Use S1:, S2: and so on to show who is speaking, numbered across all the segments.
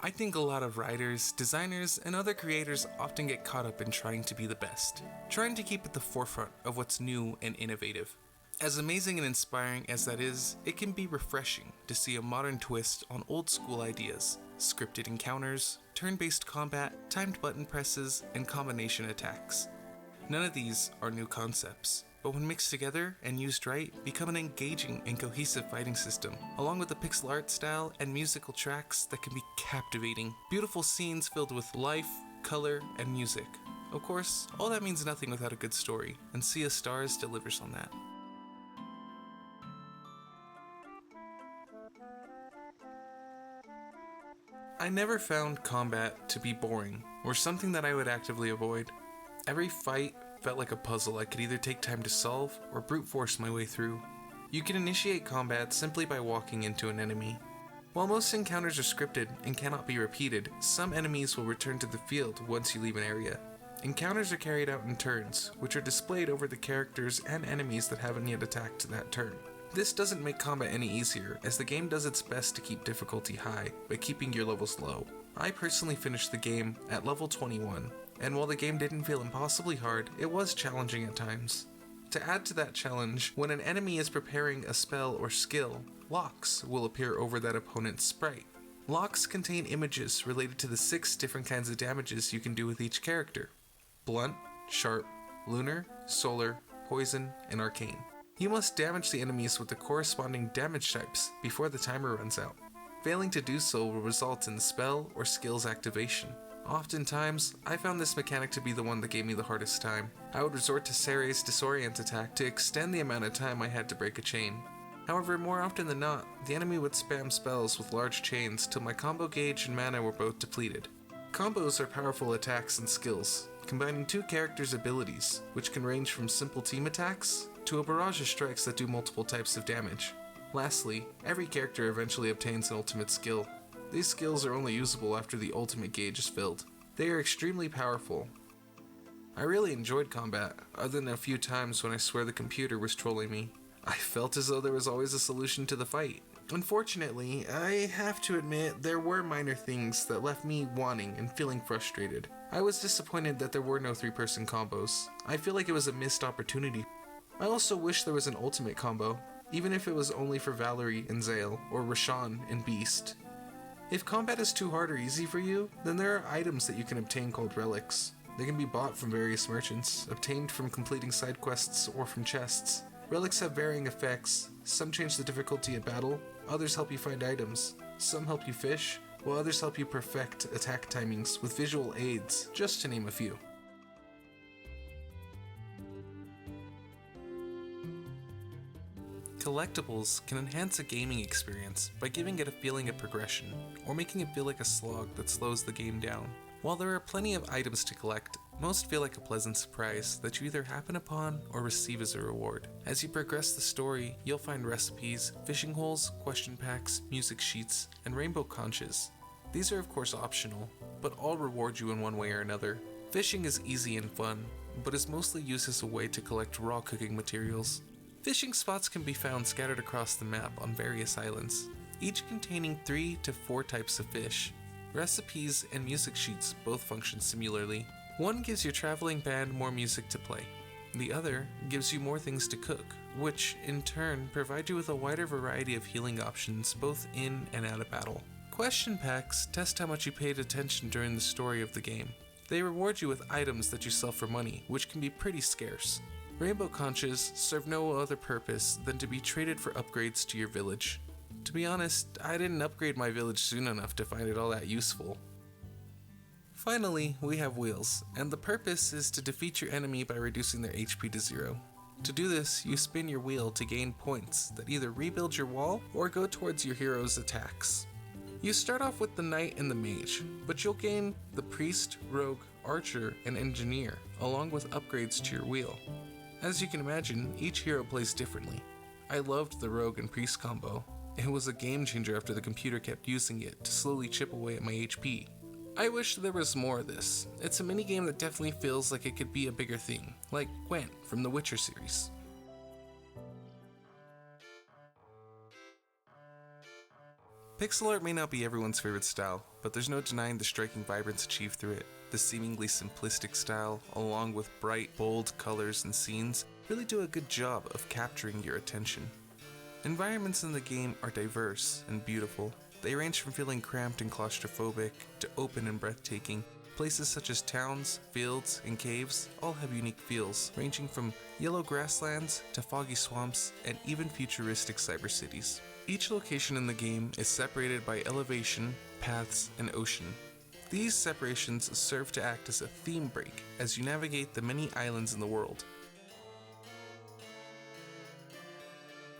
S1: I think a lot of writers, designers, and other creators often get caught up in trying to be the best, trying to keep at the forefront of what's new and innovative. As amazing and inspiring as that is, it can be refreshing to see a modern twist on old school ideas, scripted encounters, turn-based combat, timed button presses, and combination attacks. None of these are new concepts, but when mixed together and used right, become an engaging and cohesive fighting system, along with a pixel art style and musical tracks that can be captivating. Beautiful scenes filled with life, color, and music. Of course, all that means nothing without a good story, and SeaofStars delivers on that. I never found combat to be boring, or something that I would actively avoid. Every fight felt like a puzzle I could either take time to solve or brute force my way through. You can initiate combat simply by walking into an enemy. While most encounters are scripted and cannot be repeated, some enemies will return to the field once you leave an area. Encounters are carried out in turns, which are displayed over the characters and enemies that haven't yet attacked that turn. This doesn't make combat any easier, as the game does its best to keep difficulty high by keeping your levels low. I personally finished the game at level 21, and while the game didn't feel impossibly hard, it was challenging at times. To add to that challenge, when an enemy is preparing a spell or skill, locks will appear over that opponent's sprite. Locks contain images related to the 6 different kinds of damages you can do with each character: blunt, sharp, lunar, solar, poison, and arcane. You must damage the enemies with the corresponding damage types before the timer runs out. Failing to do so will result in the spell or skill's activation. Oftentimes, I found this mechanic to be the one that gave me the hardest time. I would resort to Sere's Disorient attack to extend the amount of time I had to break a chain. However, more often than not, the enemy would spam spells with large chains till my combo gauge and mana were both depleted. Combos are powerful attacks and skills, combining 2 characters' abilities, which can range from simple team attacks to a barrage of strikes that do multiple types of damage. Lastly, every character eventually obtains an ultimate skill. These skills are only usable after the ultimate gauge is filled. They are extremely powerful. I really enjoyed combat, other than a few times when I swear the computer was trolling me. I felt as though there was always a solution to the fight. Unfortunately, I have to admit there were minor things that left me wanting and feeling frustrated. I was disappointed that there were no 3-person combos. I feel like it was a missed opportunity. I also wish there was an ultimate combo, even if it was only for Valerie and Zale, or Rashawn and Beast. If combat is too hard or easy for you, then there are items that you can obtain called relics. They can be bought from various merchants, obtained from completing side quests or from chests. Relics have varying effects. Some change the difficulty of battle, others help you find items, some help you fish, while others help you perfect attack timings with visual aids, just to name a few. Collectibles can enhance a gaming experience by giving it a feeling of progression, or making it feel like a slog that slows the game down. While there are plenty of items to collect, most feel like a pleasant surprise that you either happen upon or receive as a reward. As you progress the story, you'll find recipes, fishing holes, question packs, music sheets, and rainbow conches. These are of course optional, but all reward you in one way or another. Fishing is easy and fun, but is mostly used as a way to collect raw cooking materials. Fishing spots can be found scattered across the map on various islands, each containing 3 to 4 types of fish. Recipes and music sheets both function similarly. One gives your traveling band more music to play. The other gives you more things to cook, which in turn provide you with a wider variety of healing options both in and out of battle. Question packs test how much you paid attention during the story of the game. They reward you with items that you sell for money, which can be pretty scarce. Rainbow conches serve no other purpose than to be traded for upgrades to your village. To be honest, I didn't upgrade my village soon enough to find it all that useful. Finally, we have wheels, and the purpose is to defeat your enemy by reducing their HP to 0. To do this, you spin your wheel to gain points that either rebuild your wall or go towards your hero's attacks. You start off with the knight and the mage, but you'll gain the priest, rogue, archer, and engineer, along with upgrades to your wheel. As you can imagine, each hero plays differently. I loved the rogue and priest combo. It was a game changer after the computer kept using it to slowly chip away at my HP. I wish there was more of this. It's a minigame that definitely feels like it could be a bigger thing, like Gwent from the Witcher series. Pixel art may not be everyone's favorite style, but there's no denying the striking vibrance achieved through it. The seemingly simplistic style, along with bright, bold colors and scenes, really do a good job of capturing your attention. Environments in the game are diverse and beautiful. They range from feeling cramped and claustrophobic to open and breathtaking. Places such as towns, fields, and caves all have unique feels, ranging from yellow grasslands to foggy swamps and even futuristic cyber cities. Each location in the game is separated by elevation, paths, and ocean. These separations serve to act as a theme break as you navigate the many islands in the world.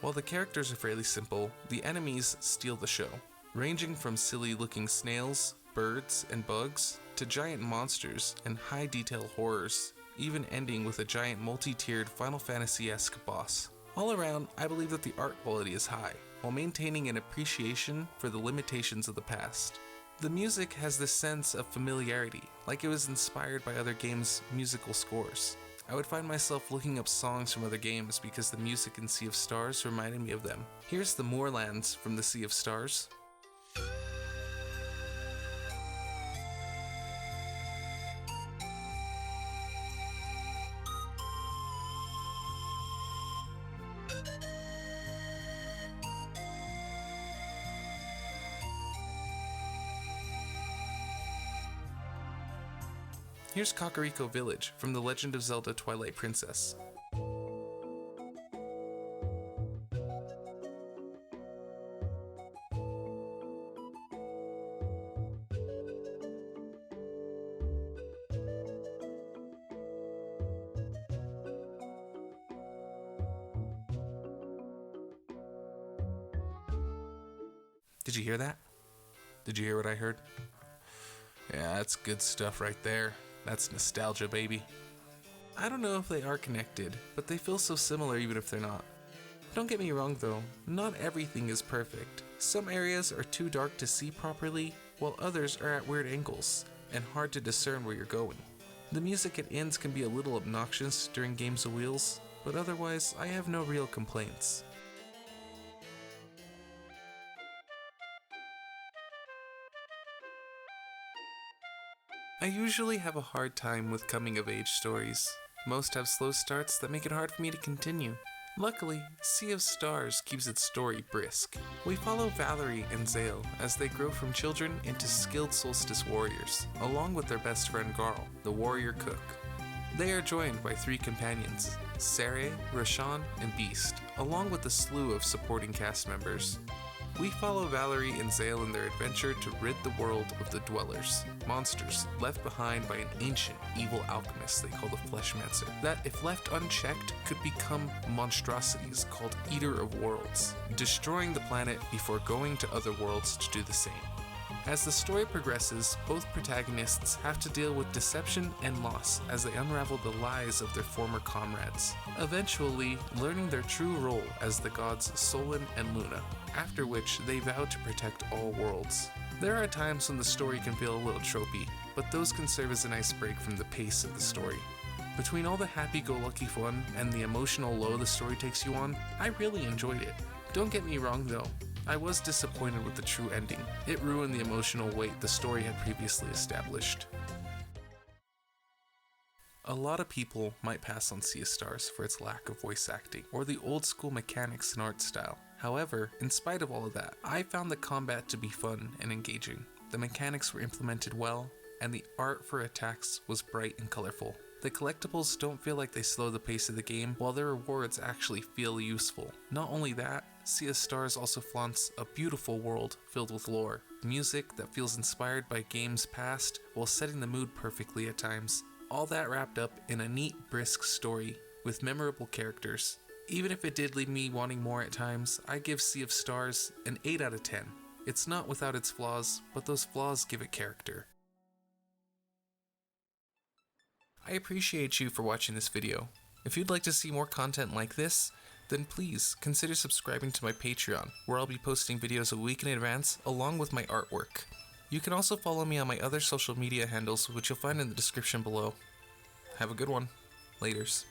S1: While the characters are fairly simple, the enemies steal the show, ranging from silly-looking snails, birds, and bugs, to giant monsters and high-detail horrors, even ending with a giant multi-tiered Final Fantasy-esque boss. All around, I believe that the art quality is high, while maintaining an appreciation for the limitations of the past. The music has this sense of familiarity, like it was inspired by other games' musical scores. I would find myself looking up songs from other games because the music in Sea of Stars reminded me of them. Here's the Moorlands from the Sea of Stars. Here's Kakariko Village from The Legend of Zelda Twilight Princess. Did you hear that? Did you hear what I heard? Yeah, that's good stuff right there. That's nostalgia, baby. I don't know if they are connected, but they feel so similar even if they're not. Don't get me wrong though, not everything is perfect. Some areas are too dark to see properly, while others are at weird angles, and hard to discern where you're going. The music at ends can be a little obnoxious during games of wheels, but otherwise I have no real complaints. I usually have a hard time with coming-of-age stories. Most have slow starts that make it hard for me to continue. Luckily, Sea of Stars keeps its story brisk. We follow Valerie and Zale as they grow from children into skilled solstice warriors, along with their best friend Garl, the warrior cook. They are joined by 3 companions, Sere, Rashan, and Beast, along with a slew of supporting cast members. We follow Valerie and Zale in their adventure to rid the world of the Dwellers, monsters left behind by an ancient, evil alchemist they call the Fleshmancer, that if left unchecked could become monstrosities called Eater of Worlds, destroying the planet before going to other worlds to do the same. As the story progresses, both protagonists have to deal with deception and loss as they unravel the lies of their former comrades, eventually learning their true role as the gods Solon and Luna, after which they vow to protect all worlds. There are times when the story can feel a little tropey, but those can serve as a nice break from the pace of the story. Between all the happy-go-lucky fun and the emotional low the story takes you on, I really enjoyed it. Don't get me wrong though, I was disappointed with the true ending. It ruined the emotional weight the story had previously established. A lot of people might pass on Sea of Stars for its lack of voice acting or the old school mechanics and art style. However, in spite of all of that, I found the combat to be fun and engaging. The mechanics were implemented well, and the art for attacks was bright and colorful. The collectibles don't feel like they slow the pace of the game, while their rewards actually feel useful. Not only that, Sea of Stars also flaunts a beautiful world filled with lore, music that feels inspired by games past while setting the mood perfectly at times. All that wrapped up in a neat, brisk story with memorable characters. Even if it did leave me wanting more at times, I give Sea of Stars an 8 out of 10. It's not without its flaws, but those flaws give it character. I appreciate you for watching this video. If you'd like to see more content like this, then please consider subscribing to my Patreon, where I'll be posting videos a week in advance along with my artwork. You can also follow me on my other social media handles, which you'll find in the description below. Have a good one. Laters.